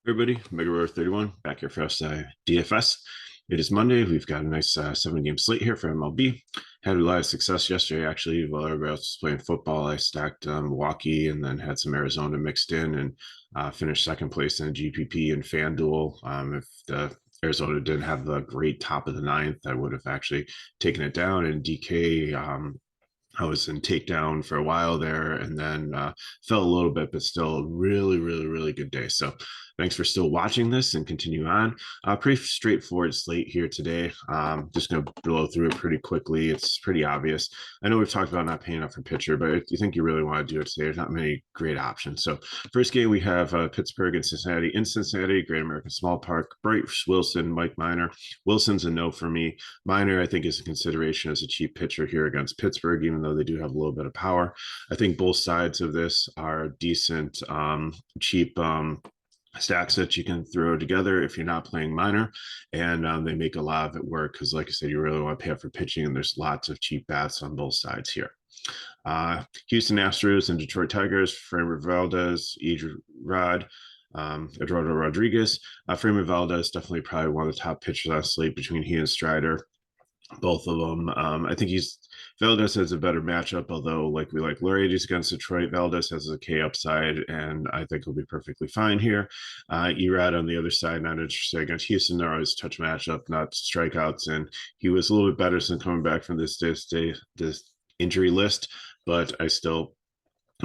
Everybody, Mega 31 back here for FSI DFS. It is Monday. We've got a nice 7-game slate here for MLB. Had a lot of success yesterday, actually, while everybody else was playing football. I stacked Milwaukee and then had some Arizona mixed in and finished second place in GPP and FanDuel. If the Arizona didn't have the great top of the ninth, I would have actually taken it down. And DK, I was in takedown for a while there and then fell a little bit, but still a really, really, really good day. So thanks for still watching this and continue on. Pretty straightforward slate here today. Just going to blow through it pretty quickly. It's pretty obvious. I know we've talked about not paying up for pitcher, but if you think you really want to do it today, there's not many great options. So first game, we have Pittsburgh and Cincinnati. In Cincinnati, Great American Small Park, Bryce Wilson, Mike Minor. Wilson's a no for me. Minor, I think, is a consideration as a cheap pitcher here against Pittsburgh, even though they do have a little bit of power. I think both sides of this are decent, cheap stacks that you can throw together if you're not playing minor, and they make a lot of it work because, like I said, you really want to pay up for pitching, and there's lots of cheap bats on both sides here. Houston Astros and Detroit Tigers, Framber Valdez, Eduardo Rodriguez. Freeman Valdez, definitely probably one of the top pitchers on slate between he and Strider. Both of them. I think Valdez has a better matchup, although like Lurides against Detroit, Valdez has a K upside, and I think he'll be perfectly fine here. Erod on the other side, not interested against Houston. They're always touch matchup, not strikeouts, and he was a little bit better since coming back from this injury list, but I still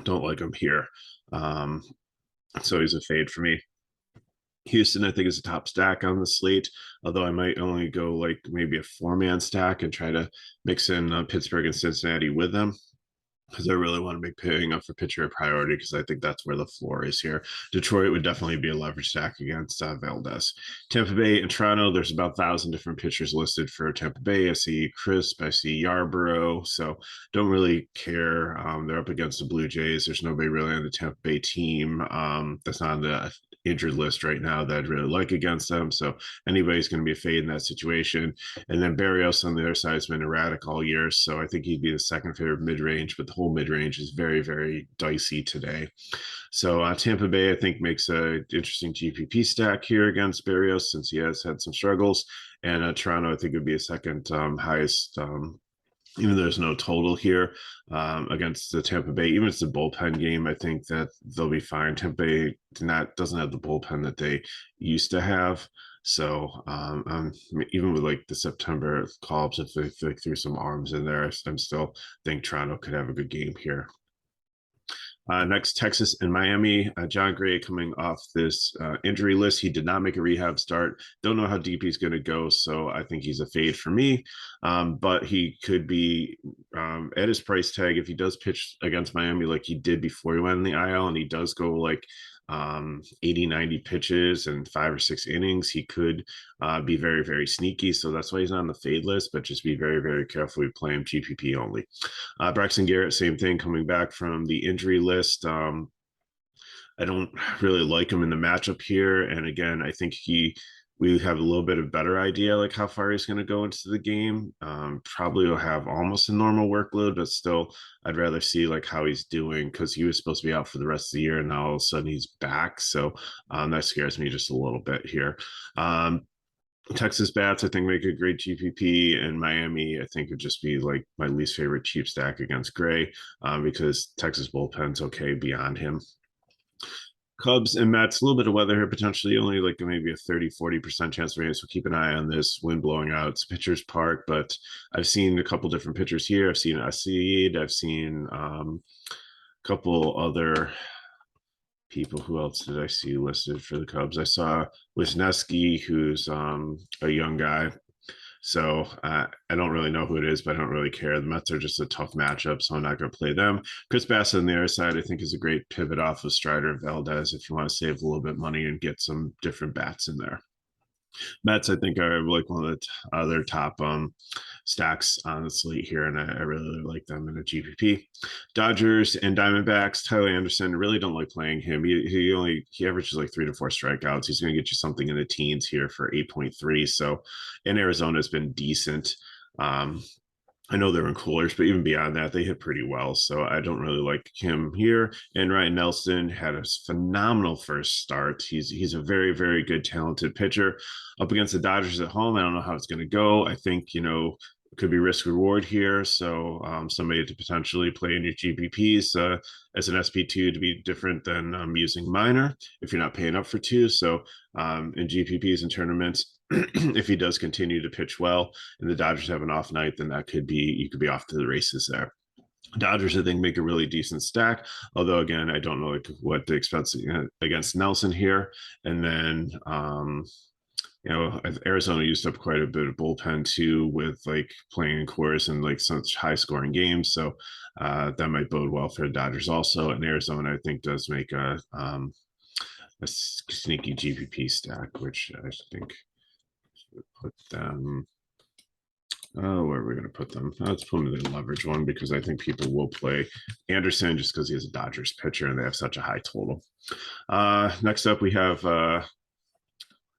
don't like him here. So he's a fade for me. Houston, I think, is a top stack on the slate, although I might only go like maybe a 4-man stack and try to mix in Pittsburgh and Cincinnati with them because I really want to make paying up for pitcher a priority because I think that's where the floor is here. Detroit would definitely be a leverage stack against Valdez. Tampa Bay and Toronto, there's about 1,000 different pitchers listed for Tampa Bay. I see Crisp, I see Yarborough, so don't really care. They're up against the Blue Jays. There's nobody really on the Tampa Bay team that's not on the injured list right now that I'd really like against them. So anybody's going to be a fade in that situation. And then Barrios on the other side has been erratic all year. So I think he'd be the second favorite mid-range, but the whole mid-range is very, very dicey today. So Tampa Bay, I think, makes an interesting GPP stack here against Barrios since he has had some struggles. And Toronto, I think, would be a second highest even though there's no total here against the Tampa Bay, even if it's a bullpen game, I think that they'll be fine. Tampa Bay doesn't have the bullpen that they used to have. So even with like the September call-ups, if they threw some arms in there, I'm still think Toronto could have a good game here. Next, Texas and Miami. John Gray coming off this injury list. He did not make a rehab start. Don't know how deep he's going to go, so I think he's a fade for me. But he could be at his price tag if he does pitch against Miami like he did before he went in the IL, and he does go like 80, 90 pitches and 5 or 6 innings, he could be very, very sneaky. So that's why he's not on the fade list, but just be very, very careful. We play him GPP only. Braxton Garrett, same thing, coming back from the injury list. I don't really like him in the matchup here. And again, I think we have a little bit of better idea like how far he's going to go into the game. Probably will have almost a normal workload, but still I'd rather see like how he's doing because he was supposed to be out for the rest of the year and now all of a sudden he's back. So that scares me just a little bit here. Texas bats, I think, make a great GPP, and Miami, I think, would just be like my least favorite cheap stack against Gray because Texas bullpen's okay beyond him. Cubs and Mets, a little bit of weather here, potentially only like maybe a 30-40% chance of rain. So keep an eye on this wind blowing out. It's Pitchers Park, but I've seen a couple different pitchers here. I've seen Asid, I've seen a couple other people. Who else did I see listed for the Cubs? I saw Wisniewski, who's a young guy. So I don't really know who it is, but I don't really care. The Mets are just a tough matchup, so I'm not going to play them. Chris Bassett on the other side, I think, is a great pivot off of Strider and Valdez if you want to save a little bit of money and get some different bats in there. Mets, I think, are like one of the other top stacks on the slate here, and I really like them in a GPP. Dodgers and Diamondbacks. Tyler Anderson, really don't like playing him. He averages like 3 to 4 strikeouts. He's going to get you something in the teens here for 8.3. So, in Arizona has been decent. I know they're in coolers, but even beyond that, they hit pretty well. So I don't really like him here. And Ryan Nelson had a phenomenal first start. He's a very, very good, talented pitcher. Up against the Dodgers at home, I don't know how it's going to go. I think, it could be risk reward here. So somebody to potentially play in your GPPs as an SP2 to be different than using minor if you're not paying up for two. So in GPPs and tournaments, if he does continue to pitch well and the Dodgers have an off night, then you could be off to the races there. Dodgers, I think, make a really decent stack. Although, again, I don't know what to expect against Nelson here. And then, Arizona used up quite a bit of bullpen too with like playing in Coors and like such high scoring games. So that might bode well for the Dodgers also. And Arizona, I think, does make a sneaky GPP stack, which I think put them. Oh, where are we going to put them? Let's put them in the leverage one because I think people will play Anderson just because he is a Dodgers pitcher and they have such a high total. Next up, we have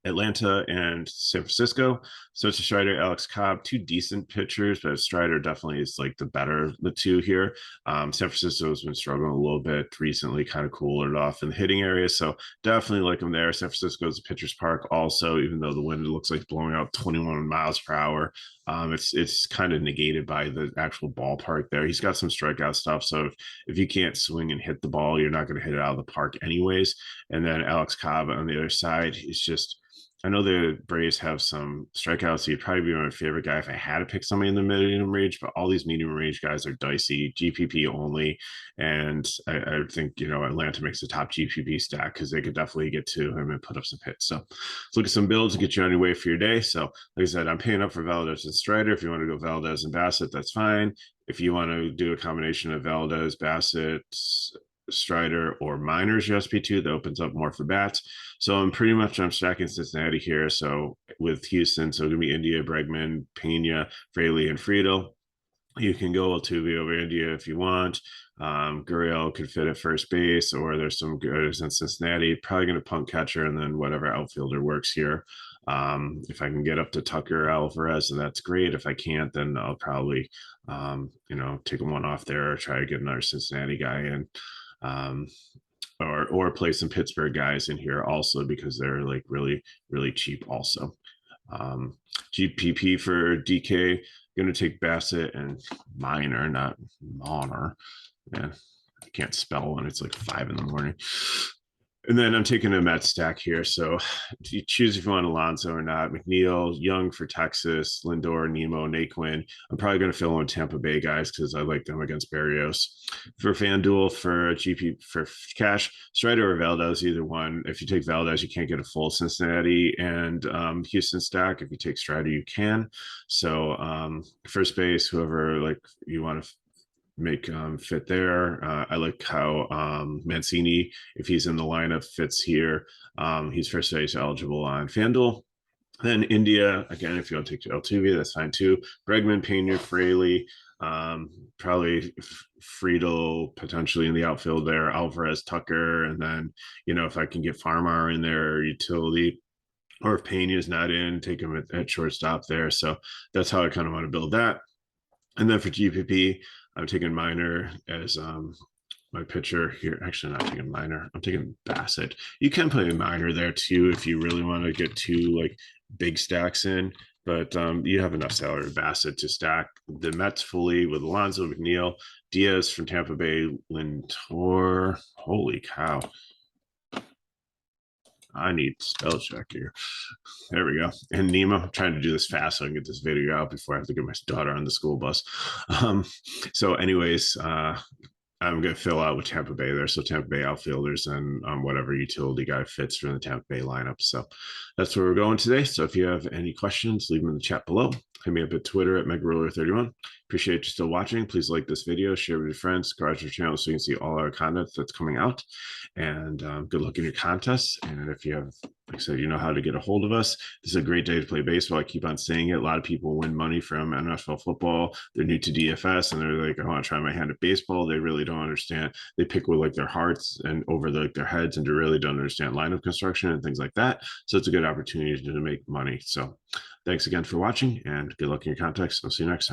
Atlanta and San Francisco. So it's a Strider, Alex Cobb, two decent pitchers, but Strider definitely is like the better of the two here. San Francisco has been struggling a little bit recently, kind of cooled off in the hitting area. So definitely like them there. San Francisco is a pitcher's park also, even though the wind looks like blowing out 21 miles per hour. It's kind of negated by the actual ballpark there. He's got some strikeout stuff. So if you can't swing and hit the ball, you're not going to hit it out of the park anyways. And then Alex Cobb on the other side is just, I know the Braves have some strikeouts. So he'd probably be my favorite guy if I had to pick somebody in the medium range, but all these medium range guys are dicey, GPP only. And I think, Atlanta makes the top GPP stack because they could definitely get to him and put up some hits. So let's look at some builds and get you on your way for your day. So like I said, I'm paying up for Valdez and Strider. If you want to go Valdez and Bassett, that's fine. If you want to do a combination of Valdez, Bassett, Strider, or minors USP2, that opens up more for bats. So I'm stacking Cincinnati here. So with Houston, so it's gonna be India, Bregman, Pena, Fraley, and Friedel. You can go Altuve over India if you want. Gurriel could fit at first base, or there's some good in Cincinnati. Probably going to punt catcher, and then whatever outfielder works here. If I can get up to Tucker Alvarez, and that's great. If I can't, then I'll probably, take one off there or try to get another Cincinnati guy in. Or play some Pittsburgh guys in here also because they're like really, really cheap also. GPP for DK, going to take Bassett and Minor, not Monner. Man, I can't spell when it's like 5 a.m. And then I'm taking a Met stack here. So you choose if you want Alonso or not. McNeil, Young for Texas, Lindor, Nemo, Naquin. I'm probably going to fill in Tampa Bay guys because I like them against Berrios. For FanDuel, for GP, for cash, Strider or Valdez, either one. If you take Valdez, you can't get a full Cincinnati and Houston stack. If you take Strider, you can. So first base, whoever like you want to make fit there. I like how Mancini, if he's in the lineup, fits here. He's first base eligible on FanDuel. Then India, again, if you want to take Altuve, that's fine too. Bregman, Pena, Fraley, probably Friedel potentially in the outfield there, Alvarez, Tucker, and then, if I can get Farmar in there, utility, or if Pena's not in, take him at shortstop there. So that's how I kind of want to build that. And then for GPP, I'm taking Minor as my pitcher here. Actually, not taking Minor. I'm taking Bassett. You can play a Minor there too if you really want to get two like big stacks in. But you have enough salary with Bassett to stack the Mets fully with Alonso, McNeil, Diaz from Tampa Bay, Lindor. Holy cow. I need spell check here. There we go. And Nemo, I'm trying to do this fast so I can get this video out before I have to get my daughter on the school bus. So anyways, I'm going to fill out with Tampa Bay there. So Tampa Bay outfielders and whatever utility guy fits from the Tampa Bay lineup. So that's where we're going today. So if you have any questions, leave them in the chat below. Hit me up at Twitter at MegaRuler31. Appreciate you still watching. Please like this video, share with your friends, subscribe to our channel so you can see all our content that's coming out. And good luck in your contests. And if you have, like I said, you know how to get a hold of us. This is a great day to play baseball. I keep on saying it. A lot of people win money from NFL football. They're new to DFS and they're like, I want to try my hand at baseball. They really don't understand. They pick with like their hearts and over their heads and they really don't understand lineup construction and things like that. So it's a good opportunity to make money. So thanks again for watching and good luck in your contests. I'll see you next time.